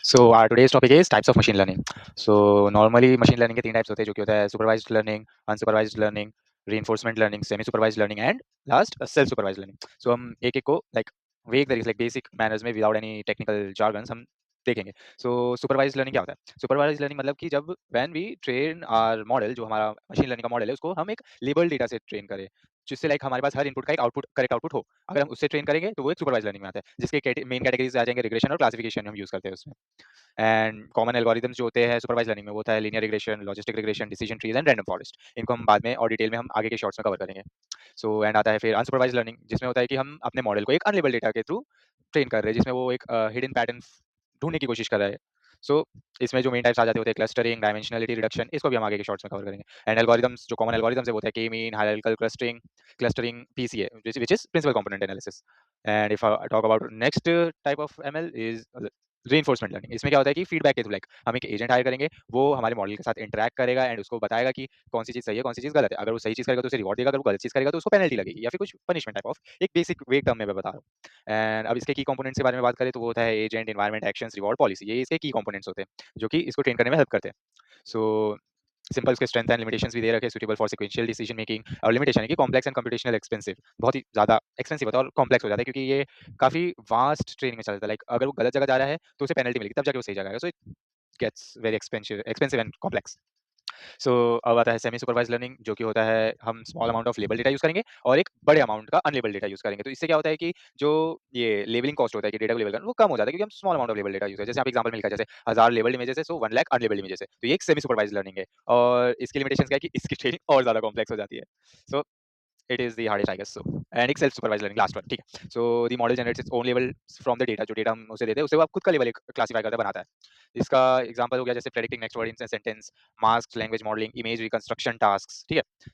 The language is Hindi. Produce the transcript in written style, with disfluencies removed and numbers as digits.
So our today's topic is types of machine learning. So normally machine learning के तीन types होते हैं जो कि होता है supervised learning, unsupervised learning, reinforcement learning, semi supervised learning and last self supervised learning. So हम एक एक को like vague तरीके से like basic manners में without any technical jargons हम देखेंगे. So supervised learning क्या होता है? Supervised learning मतलब कि जब when we train our model जो हमारा machine learning का model है उसको हम एक labeled data से train करें जिससे लाइक हमारे पास हर इनपुट का एक आउटपुट करेक्ट आउटपुट हो. अगर हम उससे ट्रेन करेंगे तो वो एक सुपरवाइज लर्निंग में आता है जिसके मेन कैटेगरीज आ जाएंगे रिग्रेशन और क्लासिफिकेशन हम यूज करते हैं उसमें. एंड कॉमन एल्गोरिथम्स जो होते हैं सुपरवाइज लर्निंग में वो होता है linear regression, logistic regression, decision trees and random forest. इनको हम बाद में और डिटेल में हम आगे के शॉर्ट्स में कवर करेंगे. सो एंड आता है फिर अनसुपरवाइज लर्निंग जिसमें होता है कि हम अपने मॉडल को एक अनलेबल डेटा के थ्रू ट्रेन कर रहे हैं जिसमें वो एक हिडन पैटर्न ढूंढने की कोशिश कर रहा है. सो इसमें जो मेन टाइप्स आ जाते होते हैं क्लस्टरिंग, डायमेंशनलिटी रिडक्शन, इसको भी हम आगे के शॉर्ट्स में कवर करेंगे. एंड एल्गोरिथम्स जो कॉमन एल्गोरिथम्स है वो होता है के mean, hierarchical clustering, clustering, PCA which is principal component analysis. And if I talk about next type of ML is reinforcement learning. इसमें क्या होता है कि फीडबैक के थ्रू लाइक हम एक एजेंट हायर करेंगे, वो हमारे मॉडल के साथ इंटरैक्ट करेगा एंड उसको बताएगा कि कौन सी चीज़ सही है, कौन सी चीज़ गलत है. अगर वो सही चीज़ करेगा तो उसे रिवॉर्ड देगा, अगर वो गलत चीज़ करेगा तो उसको पेनल्टी लगेगी या फिर कुछ पनिशमेंट टाइप ऑफ एक बेसिक वेग टर्म में मैं बता रहा हूँ. एंड अब इसके की कंपोनेंट्स के बारे में बात करें तो वो होता है agent, environment, actions, reward, policy. ये इसके की कंपोनेंट्स होते हैं जो कि इसको ट्रेन करने में हेल्प करते हैं. सो सिंपल उसके स्ट्रेंथ एंड लिमिटेशंस भी दे रखे, suitable for sequential decision making. और लिमिटेशन है कि कॉम्प्लेक्स एंड कंप्यूटेशनल एक्सपेंसिव, बहुत ही ज़्यादा एक्सपेंसिव होता है और कॉम्प्लेक्स हो जाता है क्योंकि ये काफ़ी वास्ट ट्रेनिंग में चल जाता है. लाइक अगर वो गलत जगह जा रहा है तो उसे पेनल्टी मिलेगी तब जाके वो सही जगह आएगा. So it gets very expensive and complex. So अब आता है सेमी सुपरवाइज्ड लर्निंग जो कि होता है हम small amount of label data use करेंगे और एक बड़े अमाउंट का अनलेबल डेटा यूज करेंगे. तो इससे क्या होता है कि जो ये लेबलिंग कॉस्ट होता है कि डेटा को लेबल करना वो कम हो जाता है क्योंकि हम small amount of label data use करें. जैसे आप एग्जांपल में लिखा है जैसे 1000 लेबल्ड इमेजेस है सो 1 लाख अनलेबल्ड इमेजेस है, तो ये एक सेमी सुपरवाइज्ड लर्निंग है. और इसकी लिमिटेशंस क्या है कि इसकी ट्रेनिंग और ज्यादा कॉम्प्लेक्स हो जाती है. सो it is the hardest I guess. So and एक self supervised learning last one, ठीक है. So the model generates its own label from the data. जो डेटा हम उसे देते हैं उसे वो आप खुद का लेबल एक क्लासिफाई करता है, बनाता है. इसका एग्जांपल हो गया जैसे predicting next word in sentence, mask language modelling, image reconstruction tasks, ठीक है.